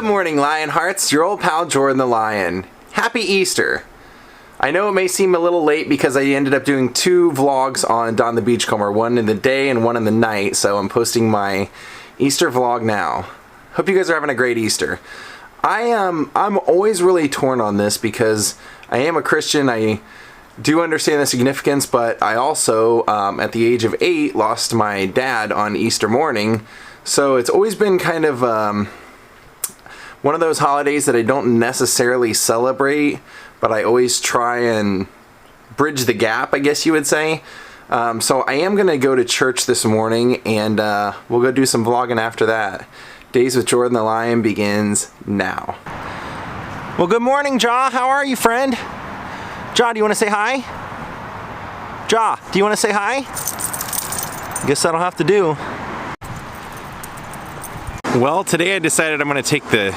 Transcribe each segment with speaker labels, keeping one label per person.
Speaker 1: morning, Lionhearts. Your old pal Jordan the Lion. Happy Easter. I know it may seem a little late because I ended up doing 2 vlogs on Don the Beachcomber, one in the day and one in the night, so I'm posting my Easter vlog now. Hope you guys are having a great Easter. I'm always really torn on this because I am a Christian. I do understand the significance, but I also, at the age of 8, lost my dad on Easter morning, so it's always been kind of one of those holidays that I don't necessarily celebrate, but I always try and bridge the gap, I guess you would say. So I am going to go to church this morning, and we'll go do some vlogging after that. Daze with Jordan the Lion begins now. Well, good morning, Jaw. How are you, friend? Jaw, do you want to say hi? Jaw, do you want to say hi? Guess that'll have to do. Well, today I decided I'm going to take the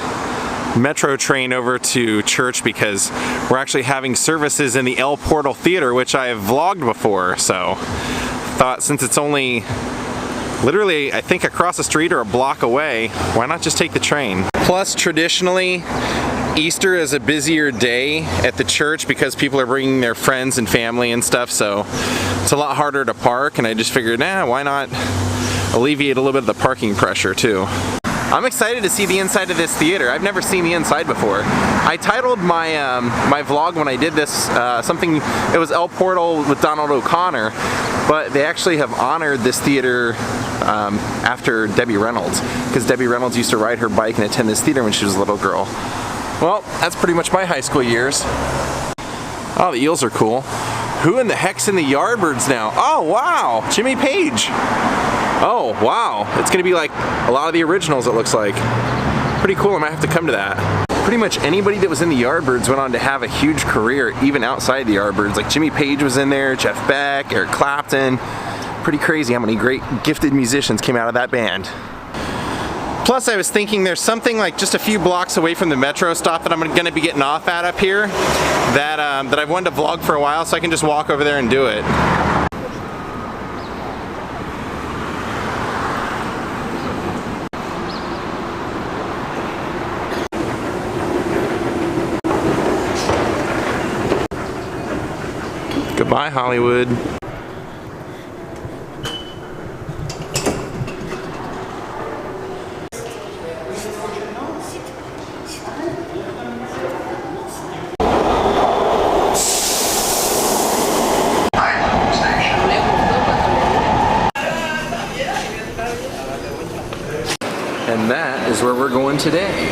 Speaker 1: metro train over to church because we're actually having services in the El Portal Theater, which I have vlogged before, so thought since it's only literally, I think, across the street or a block away, why not just take the train? Plus, traditionally, Easter is a busier day at the church because people are bringing their friends and family and stuff, so it's a lot harder to park, and I just figured, why not alleviate a little bit of the parking pressure too. I'm excited to see the inside of this theater. I've never seen the inside before. I titled my my vlog when I did this something, it was El Portal with Donald O'Connor, but they actually have honored this theater after Debbie Reynolds, because Debbie Reynolds used to ride her bike and attend this theater when she was a little girl. Well, that's pretty much my high school years. Oh, the eels are cool. Who in the heck's in the Yardbirds now? Oh, wow, Jimmy Page. Oh, wow, it's gonna be like a lot of the originals, it looks like. Pretty cool, I might have to come to that. Pretty much anybody that was in the Yardbirds went on to have a huge career even outside the Yardbirds. Like Jimmy Page was in there, Jeff Beck, Eric Clapton. Pretty crazy how many great gifted musicians came out of that band. Plus, I was thinking there's something like just a few blocks away from the metro stop that I'm gonna be getting off at up here that, that I've wanted to vlog for a while, so I can just walk over there and do it. Goodbye, Hollywood. And that is where we're going today.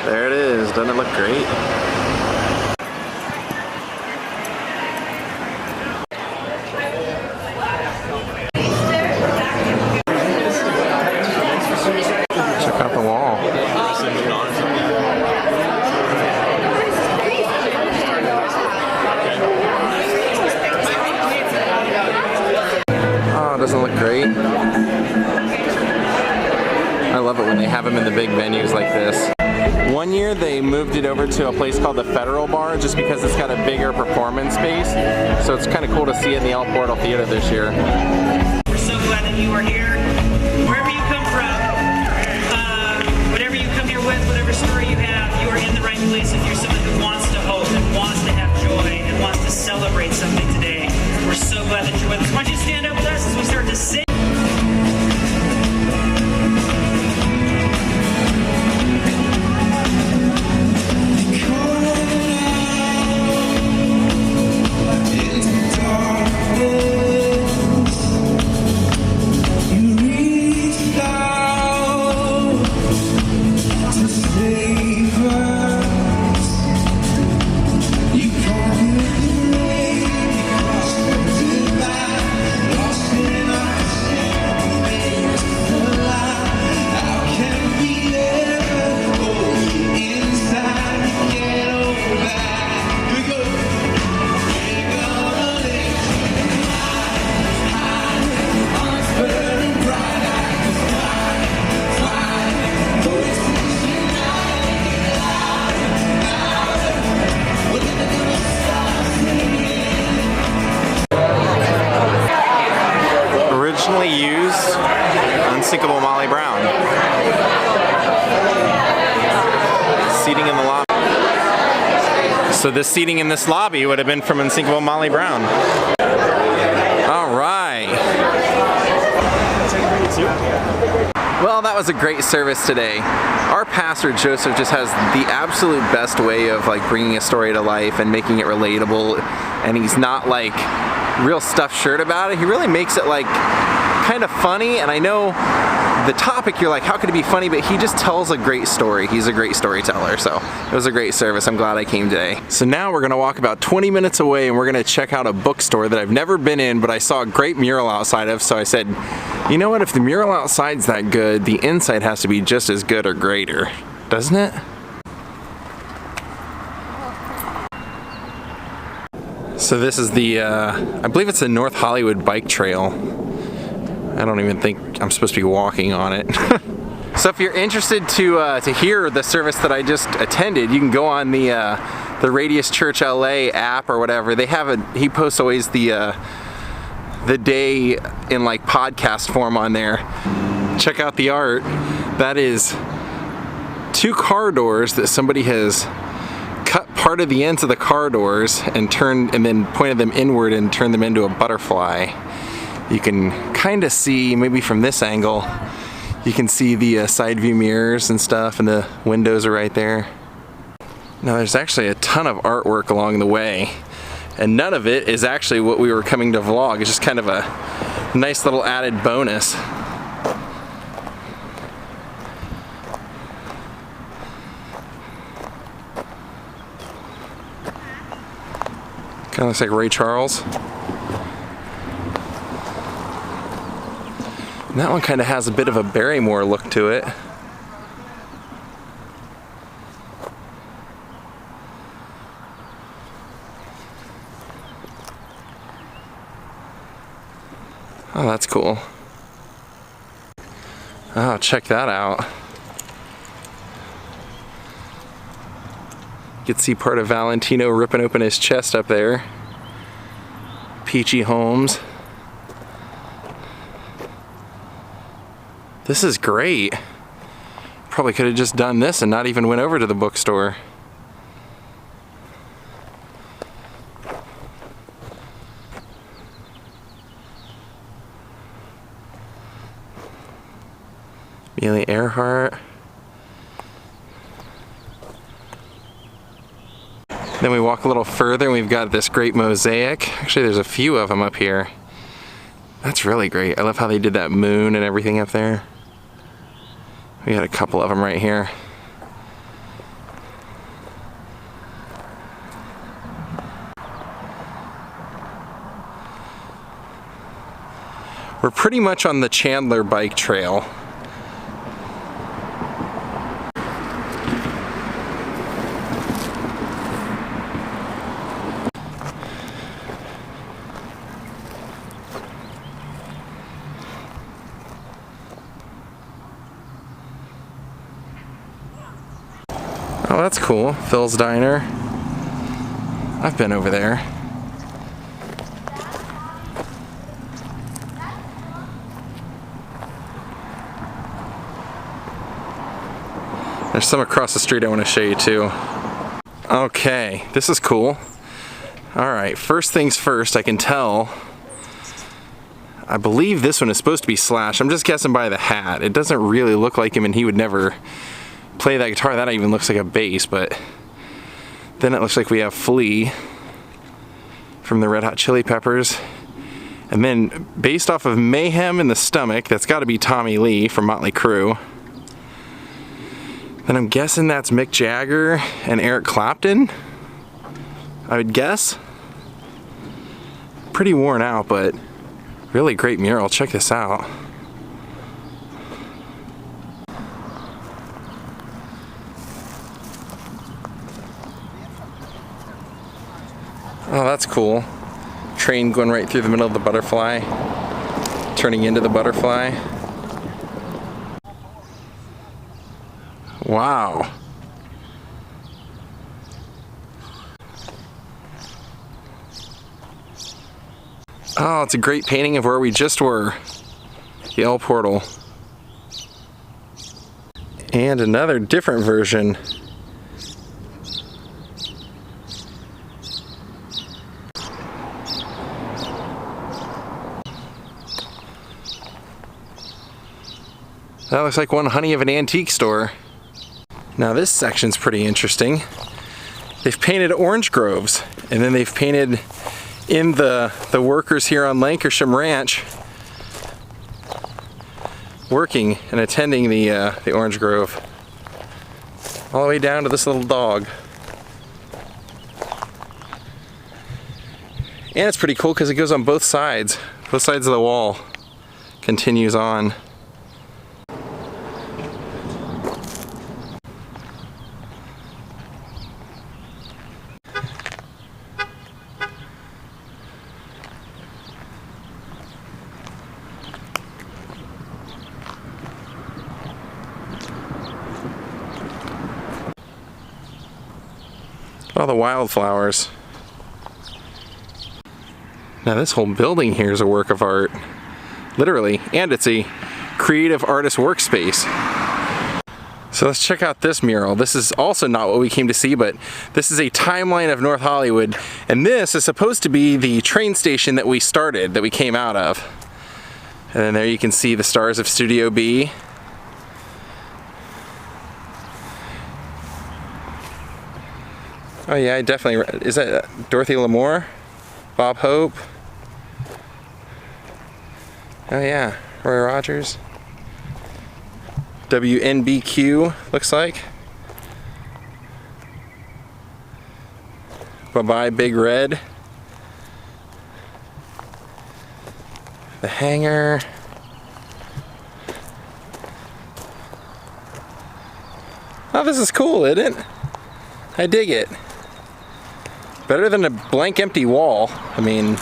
Speaker 1: There it is. Doesn't it look great? Check out the wall. Oh, doesn't look great. I love it when they have them in the big venues like this. One year they moved it over to a place called the Federal Bar just because it's got a bigger performance space. So it's kind of cool to see it in the El Portal Theater this year.
Speaker 2: We're so glad that you are here. Wherever you come from, whatever you come here with, whatever story you have, you are in the right place if you're someone who wants to hope and wants to have joy and wants to celebrate something today. We're so glad that you're with us. Why don't you stand up with us as we start to sing?
Speaker 3: You
Speaker 1: Unsinkable Molly Brown. Seating in the lobby. So this seating in this lobby would have been from Unsinkable Molly Brown. All right. Well, that was a great service today. Our pastor, Joseph, just has the absolute best way of like bringing a story to life and making it relatable, and he's not like real stuffed shirt about it. He really makes it like kind of funny, and I know the topic you're like, how could it be funny, but he just tells a great story. He's a great storyteller, so it was a great service. I'm glad I came today. So now we're gonna walk about 20 minutes away and we're gonna check out a bookstore that I've never been in, but I saw a great mural outside of, so I said, you know what, if the mural outside's that good, the inside has to be just as good or greater, doesn't it? So this is the, I believe it's the North Hollywood Bike Trail. I don't even think I'm supposed to be walking on it. So if you're interested to hear the service that I just attended, you can go on the Radius Church LA app or whatever. They have he posts always the day in like podcast form on there. Check out the art. That is 2 car doors that somebody has cut part of the ends of the car doors and then pointed them inward and turned them into a butterfly. You can kind of see, maybe from this angle, you can see the side view mirrors and stuff, and the windows are right there. Now there's actually a ton of artwork along the way, and none of it is actually what we were coming to vlog. It's just kind of a nice little added bonus. Kind of looks like Ray Charles. And that one kind of has a bit of a Barrymore look to it. Oh, that's cool. Oh, check that out. You can see part of Valentino ripping open his chest up there. Peachy Holmes. This is great. Probably could have just done this and not even went over to the bookstore. Amelia Earhart. Then we walk a little further and we've got this great mosaic. Actually, there's a few of them up here. That's really great. I love how they did that moon and everything up there. We got a couple of them right here. We're pretty much on the Chandler bike trail. Oh, that's cool. Phil's Diner. I've been over there. There's some across the street I want to show you too. Okay, this is cool. Alright, first things first, I can tell. I believe this one is supposed to be Slash. I'm just guessing by the hat. It doesn't really look like him, and he would never play that guitar. That even looks like a bass, but then it looks like we have Flea from the Red Hot Chili Peppers. And then based off of Mayhem in the Stomach, that's got to be Tommy Lee from Motley Crue. Then I'm guessing that's Mick Jagger and Eric Clapton, I would guess. Pretty worn out, but really great mural. Check this out. Oh, that's cool. Train going right through the middle of the butterfly, turning into the butterfly. Wow. Oh, it's a great painting of where we just were. The L portal. And another different version. That looks like one honey of an antique store. Now this section's pretty interesting. They've painted orange groves, and then they've painted in the workers here on Lancashire Ranch working and attending the orange grove. All the way down to this little dog. And it's pretty cool because it goes on both sides. Both sides of the wall. Continues on. All the wildflowers. Now this whole building here is a work of art, literally, and it's a creative artist workspace. So let's check out this mural. This is also not what we came to see, but this is a timeline of North Hollywood, and this is supposed to be the train station that we started, that we came out of. And then there you can see the stars of Studio B. Oh yeah, I definitely, is that Dorothy Lamour? Bob Hope? Oh yeah, Roy Rogers. WNBQ, looks like. Bye-bye Big Red. The Hangar. Oh, this is cool, isn't it? I dig it. Better than a blank empty wall. I mean,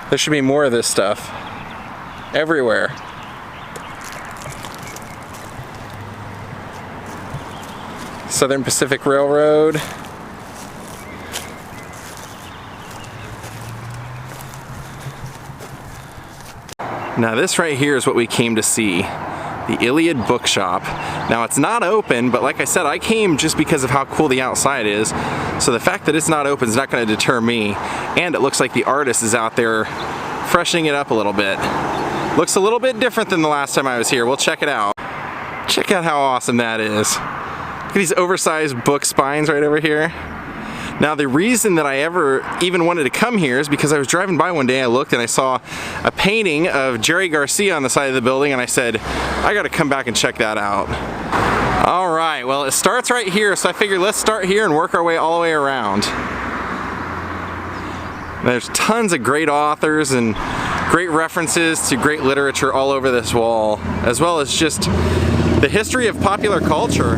Speaker 1: there should be more of this stuff everywhere. Southern Pacific Railroad. Now this right here is what we came to see. The Iliad Bookshop. Now it's not open, but like I said, I came just because of how cool the outside is. So the fact that it's not open is not going to deter me. And it looks like the artist is out there freshening it up a little bit. Looks a little bit different than the last time I was here. We'll check it out. Check out how awesome that is. Look at these oversized book spines right over here. Now the reason that I ever even wanted to come here is because I was driving by one day, I looked and I saw a painting of Jerry Garcia on the side of the building, and I said, I gotta come back and check that out. Alright, well it starts right here, so I figured let's start here and work our way all the way around. There's tons of great authors and great references to great literature all over this wall, as well as just the history of popular culture.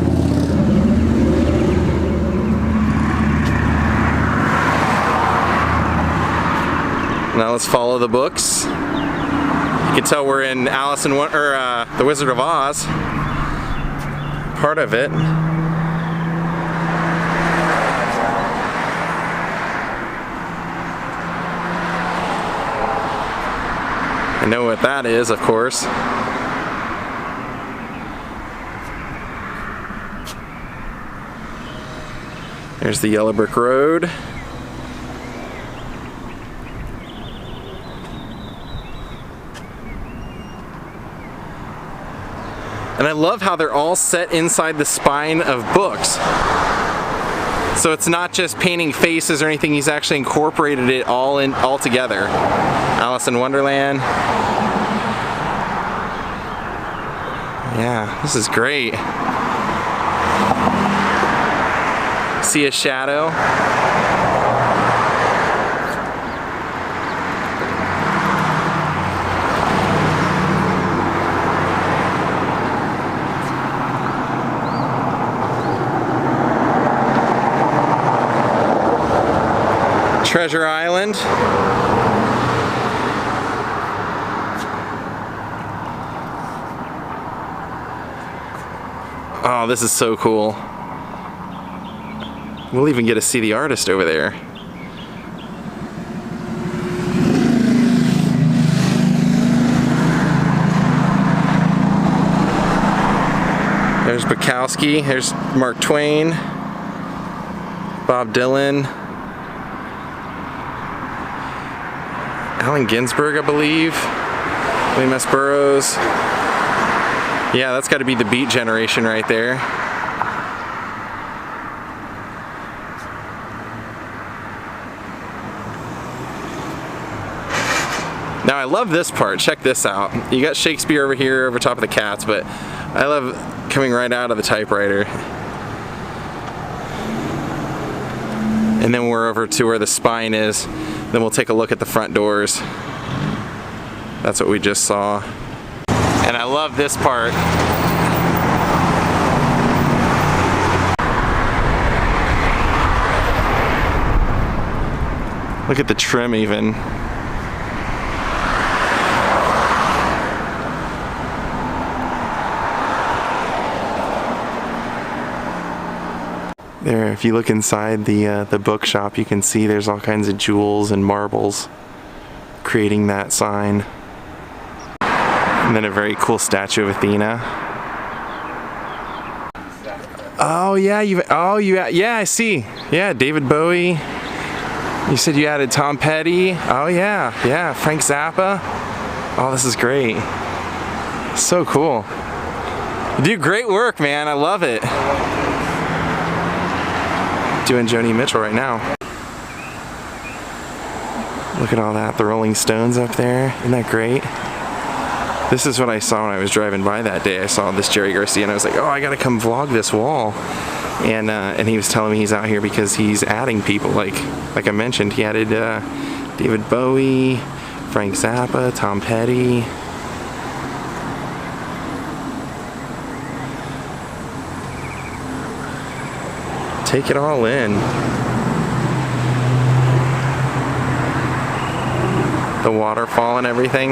Speaker 1: Now let's follow the books. You can tell we're in Alice in The Wizard of Oz. Part of it. I know what that is, of course. There's the Yellow Brick Road. And I love how they're all set inside the spine of books. So it's not just painting faces or anything, he's actually incorporated it all together. Alice in Wonderland. Yeah, this is great. See a shadow. Treasure Island. Oh, this is so cool. We'll even get to see the artist over there. There's Bukowski, there's Mark Twain, Bob Dylan, Allen Ginsberg, I believe, William S. Burroughs. Yeah, that's got to be the Beat Generation right there. Now I love this part, check this out. You got Shakespeare over here over top of the cats, but I love coming right out of the typewriter. And then we're over to where the spine is. Then we'll take a look at the front doors. That's what we just saw. And I love this part. Look at the trim even. There, if you look inside the bookshop, you can see there's all kinds of jewels and marbles creating that sign. And then a very cool statue of Athena. Oh yeah, yeah, I see. Yeah, David Bowie. You said you added Tom Petty. Oh yeah, Frank Zappa. Oh, this is great. So cool. You do great work, man. I love it. Doing Joni Mitchell right now. Look at all that, the Rolling Stones up there. Isn't that great? This is what I saw when I was driving by that day. I saw this Jerry Garcia and I was like, oh, I gotta come vlog this wall. And he was telling me he's out here because he's adding people. Like I mentioned, he added David Bowie, Frank Zappa, Tom Petty. Take it all in. The waterfall and everything.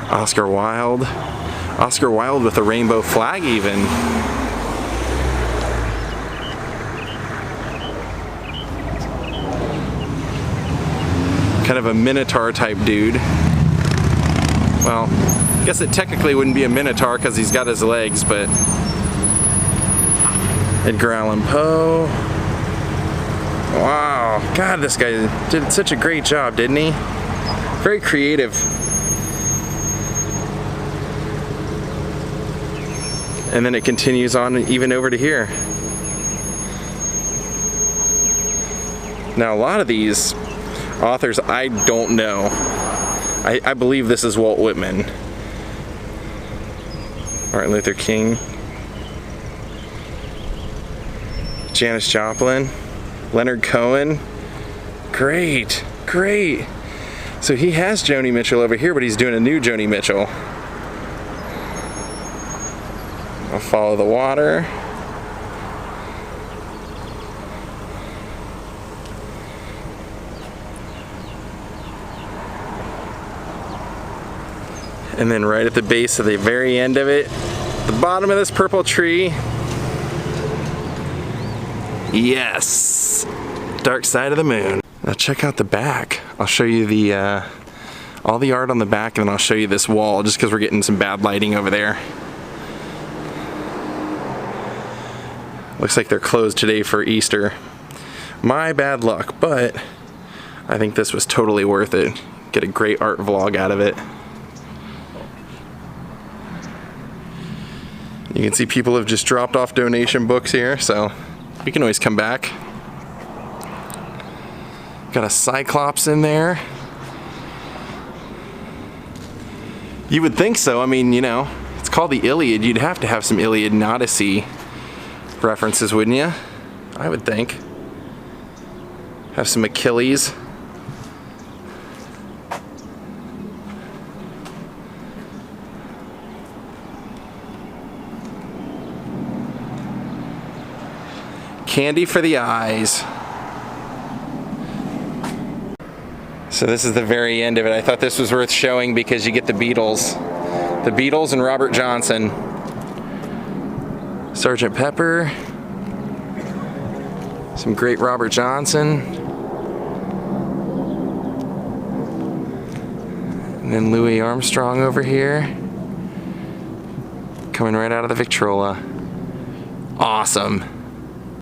Speaker 1: Oscar Wilde. Oscar Wilde with a rainbow flag even. Kind of a Minotaur type dude. Well, I guess it technically wouldn't be a Minotaur because he's got his legs, but Edgar Allan Poe. Wow, God, this guy did such a great job, didn't he? Very creative. And then it continues on even over to here. Now a lot of these authors I don't know. I believe this is Walt Whitman. Martin Luther King. Janis Joplin. Leonard Cohen. Great, great. So he has Joni Mitchell over here, but he's doing a new Joni Mitchell. I'll follow the water. And then right at the base of the very end of it, the bottom of this purple tree. Yes! Dark Side of the Moon. Now check out the back. I'll show you the all the art on the back, and then I'll show you this wall just because we're getting some bad lighting over there. Looks like they're closed today for Easter. My bad luck, but I think this was totally worth it. Get a great art vlog out of it. You can see people have just dropped off donation books here, so we can always come back. Got a Cyclops in there. You would think so. I mean, you know, it's called the Iliad. You'd have to have some Iliad and Odyssey references, wouldn't you? I would think. Have some Achilles. Candy for the eyes. So this is the very end of it. I thought this was worth showing because you get the Beatles. The Beatles and Robert Johnson. Sgt. Pepper. Some great Robert Johnson. And then Louis Armstrong over here. Coming right out of the Victrola. Awesome.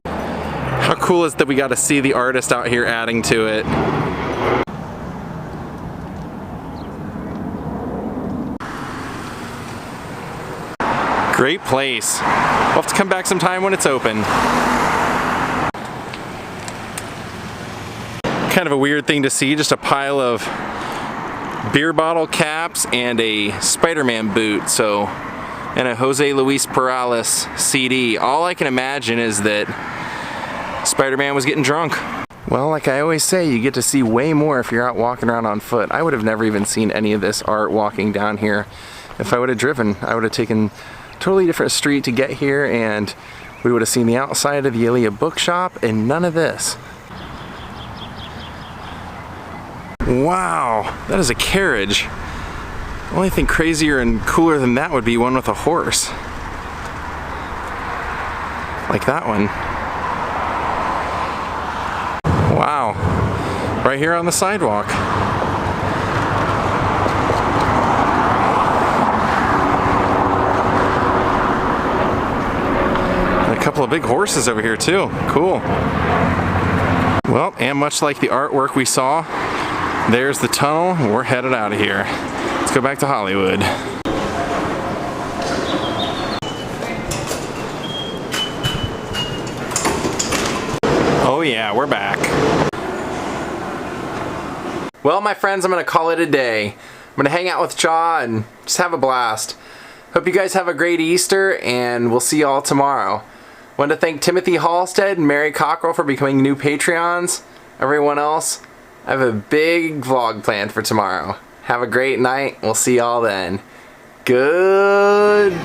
Speaker 1: How cool is that we got to see the artist out here adding to it. Great place. We'll have to come back sometime when it's open. Kind of a weird thing to see, just a pile of beer bottle caps and a Spider-Man boot, and a Jose Luis Perales CD. All I can imagine is that Spider-Man was getting drunk. Well, like I always say, you get to see way more if you're out walking around on foot. I would have never even seen any of this art walking down here. If I would have driven, I would have taken a totally different street to get here, and we would have seen the outside of the Ilya bookshop and none of this. Wow, that is a carriage. The only thing crazier and cooler than that would be one with a horse. Like that one. Wow, right here on the sidewalk. And a couple of big horses over here too, cool. Well, and much like the artwork we saw, there's the tunnel, and we're headed out of here. Let's go back to Hollywood. Oh yeah, we're back. Well, my friends, I'm gonna call it a day. I'm gonna hang out with Jaw and just have a blast. Hope you guys have a great Easter, and we'll see you all tomorrow. Want to thank Timothy Halstead and Mary Cockrell for becoming new Patreons. Everyone else, I have a big vlog planned for tomorrow. Have a great night. We'll see y'all then. Goodbye.